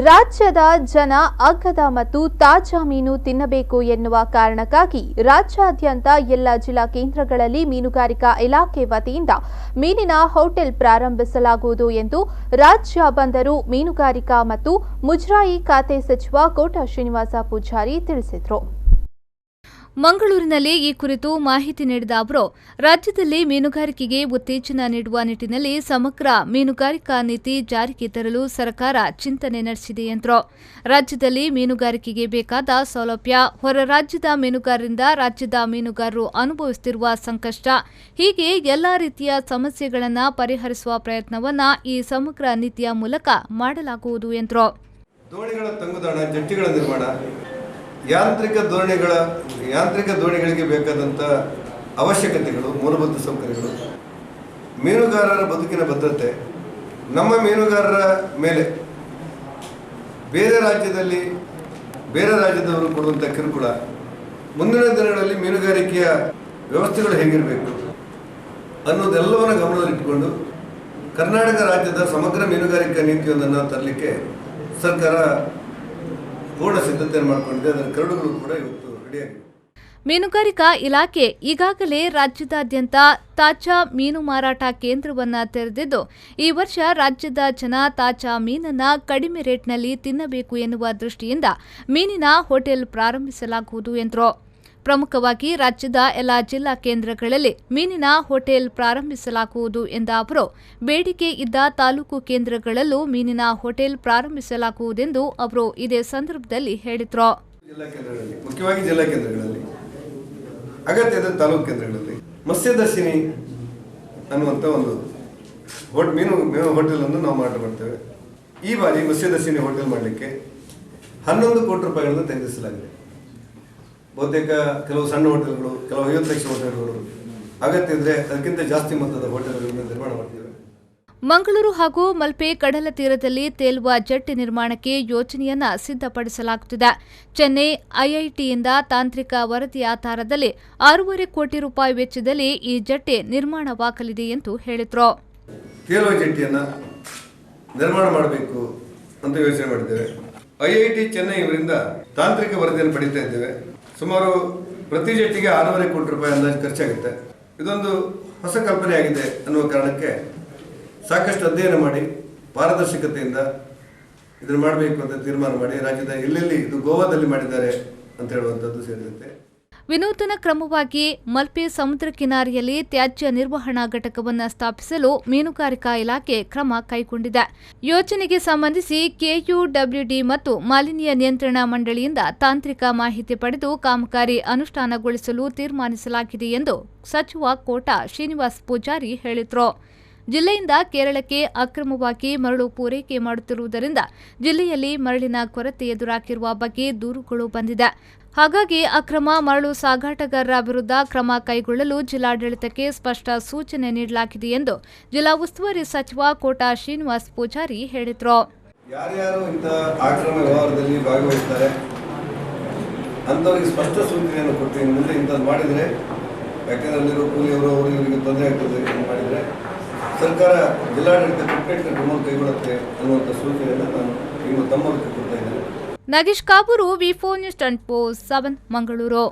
ರಾಜ್ಯದ ಜನ ಅಗ್ಗದ ಮತ್ತು ತಾಜಾ ಮೀನು ತಿನ್ನಬೇಕು ಎನ್ನುವ ಕಾರಣಕ್ಕಾಗಿ ರಾಜ್ಯಾದ್ಯಂತ ಎಲ್ಲ ಜಿಲ್ಲಾ ಕೇಂದ್ರಗಳಲ್ಲಿ ಮೀನುಗಾರಿಕಾ ಇಲಾಖೆ ವತಿಯಿಂದ ಮೀನಿನ ಹೋಟೆಲ್ ಪ್ರಾರಂಭಿಸಲಾಗುವುದು ಎಂದು ರಾಜ್ಯ ಬಂದರು ಮೀನುಗಾರಿಕಾ ಮತ್ತು ಮುಜರಾಯಿ ಖಾತೆ ಸಚಿವ ಕೋಟ ಶ್ರೀನಿವಾಸ ಪೂಜಾರಿ ತಿಳಿಸಿದರು. ಮಂಗಳೂರಿನಲ್ಲಿ ಈ ಕುರಿತು ಮಾಹಿತಿ ನೀಡಿದ ಅವರು, ರಾಜ್ಯದಲ್ಲಿ ಮೀನುಗಾರಿಕೆಗೆ ಉತ್ತೇಜನ ನೀಡುವ ನಿಟ್ಟಿನಲ್ಲಿ ಸಮಗ್ರ ಮೀನುಗಾರಿಕಾ ನೀತಿ ಜಾರಿಗೆ ತರಲು ಸರ್ಕಾರ ಚಿಂತನೆ ನಡೆಸಿದೆ ಎಂದರು. ರಾಜ್ಯದಲ್ಲಿ ಮೀನುಗಾರಿಕೆಗೆ ಬೇಕಾದ ಸೌಲಭ್ಯ, ಹೊರ ರಾಜ್ಯದ ಮೀನುಗಾರರಿಂದ ರಾಜ್ಯದ ಮೀನುಗಾರರು ಅನುಭವಿಸುತ್ತಿರುವ ಸಂಕಷ್ಟ, ಹೀಗೆ ಎಲ್ಲಾ ರೀತಿಯ ಸಮಸ್ಯೆಗಳನ್ನು ಪರಿಹರಿಸುವ ಪ್ರಯತ್ನವನ್ನು ಈ ಸಮಗ್ರ ನೀತಿಯ ಮೂಲಕ ಮಾಡಲಾಗುವುದು ಎಂದರು. ದೋಣಿಗಳ ತಂಗುದಾಣ, ಜಟ್ಟಿಗಳ ನಿರ್ಮಾಣ, ಯಾಂತ್ರಿಕ ದೋಣಿಗಳಿಗೆ ಬೇಕಾದಂಥ ಅವಶ್ಯಕತೆಗಳು, ಮೂಲಭೂತ ಸೌಕರ್ಯಗಳು, ಮೀನುಗಾರರ ಬದುಕಿನ ಭದ್ರತೆ, ನಮ್ಮ ಮೀನುಗಾರರ ಮೇಲೆ ಬೇರೆ ರಾಜ್ಯದವರು ಕೊಡುವಂಥ ಕಿರುಕುಳ, ಮುಂದಿನ ದಿನಗಳಲ್ಲಿ ಮೀನುಗಾರಿಕೆಯ ವ್ಯವಸ್ಥೆಗಳು ಹೇಗಿರಬೇಕು ಅನ್ನೋದೆಲ್ಲವನ್ನು ಗಮನದಲ್ಲಿಟ್ಟುಕೊಂಡು ಕರ್ನಾಟಕ ರಾಜ್ಯದ ಸಮಗ್ರ ಮೀನುಗಾರಿಕಾ ನೀತಿಯೊಂದನ್ನು ತರಲಿಕ್ಕೆ ಸರ್ಕಾರ ಪೂರ್ಣ ಸಿದ್ಧತೆಯನ್ನು ಮಾಡಿಕೊಂಡಿದೆ. ಅದರ ಕರಡುಗಳು ಕೂಡ ಇವತ್ತು ರೆಡಿಯಾಗಿದೆ. ಮೀನುಗಾರಿಕಾ ಇಲಾಖೆ ಈಗಾಗಲೇ ರಾಜ್ಯದಾದ್ಯಂತ ತಾಜಾ ಮೀನು ಮಾರಾಟ ಕೇಂದ್ರವನ್ನು ತೆರೆದಿದ್ದು, ಈ ವರ್ಷ ರಾಜ್ಯದ ಜನ ತಾಜಾ ಮೀನನ್ನು ಕಡಿಮೆ ರೇಟ್ನಲ್ಲಿ ತಿನ್ನಬೇಕು ಎನ್ನುವ ದೃಷ್ಟಿಯಿಂದ ಮೀನಿನ ಹೋಟೆಲ್ ಪ್ರಾರಂಭಿಸಲಾಗುವುದು ಎಂದರು. ಪ್ರಮುಖವಾಗಿ ರಾಜ್ಯದ ಎಲ್ಲ ಜಿಲ್ಲಾ ಕೇಂದ್ರಗಳಲ್ಲಿ ಮೀನಿನ ಹೋಟೆಲ್ ಪ್ರಾರಂಭಿಸಲಾಗುವುದು ಎಂದ ಅವರು, ಬೇಡಿಕೆ ಇದ್ದ ತಾಲೂಕು ಕೇಂದ್ರಗಳಲ್ಲೂ ಮೀನಿನ ಹೋಟೆಲ್ ಪ್ರಾರಂಭಿಸಲಾಗುವುದೆಂದು ಅವರು ಇದೇ ಸಂದರ್ಭದಲ್ಲಿ ಹೇಳಿದರು. ಮುಖ್ಯವಾಗಿ ಜಿಲ್ಲಾ ಕೇಂದ್ರಗಳಲ್ಲಿ, ಅಗತ್ಯದ ತಾಲೂಕು ಕೇಂದ್ರಗಳಲ್ಲಿ ಮತ್ಸ್ಯದರ್ಶಿನಿ ಅನ್ನುವಂಥ ಒಂದು ಮೀನು ಹೋಟೆಲ್ ಅನ್ನು ನಾವು ಮಾರಾಟ ಮಾಡ್ತೇವೆ. ಈ ಬಾರಿ ಮತ್ಸ್ಯದರ್ಶಿನಿ ಹೋಟೆಲ್ ಮಾಡಲಿಕ್ಕೆ 11 ಕೋಟಿ ರೂಪಾಯಿಗಳನ್ನು ತೆಗೆದಿಸಲಾಗಿದೆ. ಬಹುತೇಕ ಕೆಲವು ಸಣ್ಣ ಹೋಟೆಲ್ಗಳು, ಕೆಲವು 50 ಲಕ್ಷ ಹೋಟೆಲ್ಗಳು, ಅಗತ್ಯ ಇದ್ರೆ ಅದಕ್ಕಿಂತ ಜಾಸ್ತಿ ಮೊತ್ತದ ಹೋಟೆಲ್ಗಳನ್ನು ನಿರ್ಮಾಣ ಮಾಡ್ತೇವೆ. ಮಂಗಳೂರು ಹಾಗೂ ಮಲ್ಪೆ ಕಡಲ ತೀರದಲ್ಲಿ ತೇಲುವ ಜೆಟ್ ನಿರ್ಮಾಣಕ್ಕೆ ಯೋಜನೆಯನ್ನ ಸಿದ್ಧಪಡಿಸಲಾಗುತ್ತಿದೆ. ಚೆನ್ನೈ ಐಐಟಿಯಿಂದ ತಾಂತ್ರಿಕ ವರದಿ ಆಧಾರದಲ್ಲಿ 6.5 ಕೋಟಿ ರೂಪಾಯಿ ವೆಚ್ಚದಲ್ಲಿ ಈ ಜೆಟ್ಟಿ ನಿರ್ಮಾಣವಾಗಲಿದೆ ಎಂದು ಹೇಳಿದರು. ತೇಲುವ ಜೆಟ್ಟಿಯನ್ನು ನಿರ್ಮಾಣ ಮಾಡಬೇಕು ಅಂತ ಯೋಚನೆ ಮಾಡಿದ್ದೇವೆ. ಐಐಟಿ ಚೆನ್ನೈ ಇವರಿಂದ ತಾಂತ್ರಿಕ ವರದಿಯನ್ನು ಪಡಿತಾ ಇದ್ದೇವೆ. ಸುಮಾರು ಪ್ರತಿ ಜೆಟ್ಟಿಗೆ 6.5 ಕೋಟಿ ರೂಪಾಯಿ ಅಂದಾಜು ಖರ್ಚಾಗುತ್ತೆ. ಇದೊಂದು ಹೊಸ ಕಲ್ಪನೆಯಾಗಿದೆ ಅನ್ನುವ ಕಾರಣಕ್ಕೆ ಸಾಕಷ್ಟು ಅಧ್ಯಯನ ಮಾಡಿ ಪಾರದರ್ಶಕತೆಯಿಂದ ಇದನ್ನು ಮಾಡಬೇಕು ಅಂತ ತೀರ್ಮಾನ ಮಾಡಿ ರಾಜ್ಯದ ಎಲ್ಲೆಲ್ಲಿ ಇದು ಗೋವಾದಲ್ಲಿ ಮಾಡಿದ್ದಾರೆ ಅಂತ ಹೇಳುವಂಥದ್ದು ಸೇರಿದಂತೆ ವಿನೂತನ ಕ್ರಮವಾಗಿ ಮಲ್ಪೆ ಸಮುದ್ರ ಕಿನಾರೆಯಲ್ಲಿ ತ್ಯಾಜ್ಯ ನಿರ್ವಹಣಾ ಘಟಕವನ್ನು ಸ್ಥಾಪಿಸಲು ಮೀನುಗಾರಿಕಾ ಇಲಾಖೆ ಕ್ರಮ ಕೈಗೊಂಡಿದೆ. ಯೋಜನೆಗೆ ಸಂಬಂಧಿಸಿ ಕೆಯುಡಬ್ಲ್ಯೂಡಿ ಮತ್ತು ಮಾಲಿನ್ಯ ನಿಯಂತ್ರಣ ಮಂಡಳಿಯಿಂದ ತಾಂತ್ರಿಕ ಮಾಹಿತಿ ಪಡೆದು ಕಾಮಗಾರಿ ಅನುಷ್ಠಾನಗೊಳಿಸಲು ತೀರ್ಮಾನಿಸಲಾಗಿದೆ ಎಂದು ಸಚಿವ ಕೋಟ ಶ್ರೀನಿವಾಸ ಪೂಜಾರಿ ಹೇಳಿದರು. ಜಿಲ್ಲೆಯಿಂದ ಕೇರಳಕ್ಕೆ ಅಕ್ರಮವಾಗಿ ಮರಳು ಪೂರೈಕೆ ಮಾಡುತ್ತಿರುವುದರಿಂದ ಜಿಲ್ಲೆಯಲ್ಲಿ ಮರಳಿನ ಕೊರತೆ ಎದುರಾಗಿರುವ ಬಗ್ಗೆ ದೂರುಗಳು ಬಂದಿದೆ. ಹಾಗಾಗಿ ಅಕ್ರಮ ಮರಳು ಸಾಗಾಟಗಾರರ ವಿರುದ್ಧ ಕ್ರಮ ಕೈಗೊಳ್ಳಲು ಜಿಲ್ಲಾಡಳಿತಕ್ಕೆ ಸ್ಪಷ್ಟ ಸೂಚನೆ ನೀಡಲಾಗಿದೆ ಎಂದು ಜಿಲ್ಲಾ ಉಸ್ತುವಾರಿ ಸಚಿವ ಕೋಟ ಶ್ರೀನಿವಾಸ ಪೂಜಾರಿ ಹೇಳಿದರು. ಯಾರ್ಯಾರು ಇಂಥ ಅಕ್ರಮ ವ್ಯವಹಾರದಲ್ಲಿ ಭಾಗವಹಿಸ್ತಾರೆ ಅಂತವರಿಗೆ ಸ್ಪಷ್ಟ ಸೂಚನೆಯನ್ನು ಕೊಡ್ತೀನಿ. ಮುಂದೆ ಇಂಥದ್ದು ಮಾಡಿದರೆ, ಯಾಕೆಂದ್ರೆ ಅಲ್ಲಿರೋ ಕೂಲಿಯವರು ಇವರಿಗೆ ತೊಂದರೆ ಆಗ್ತದೆ ಮಾಡಿದರೆ ಸರ್ಕಾರ ಜಿಲ್ಲಾಡಳಿತ ಕಟ್ಟುನಿಟ್ಟಿನ ಕ್ರಮ ಕೈಗೊಳ್ಳುತ್ತೆ ಅನ್ನುವಂಥ ಸೂಚನೆಯನ್ನು ನಾನು ತಮ್ಮ ಕೊಡ್ತಾ ಇದ್ದೇನೆ. ನಾಗೇಶ್ ಕಾಬೂರು, ವಿ4 ನ್ಯೂಸ್ 24/7 ಮಂಗಳೂರು.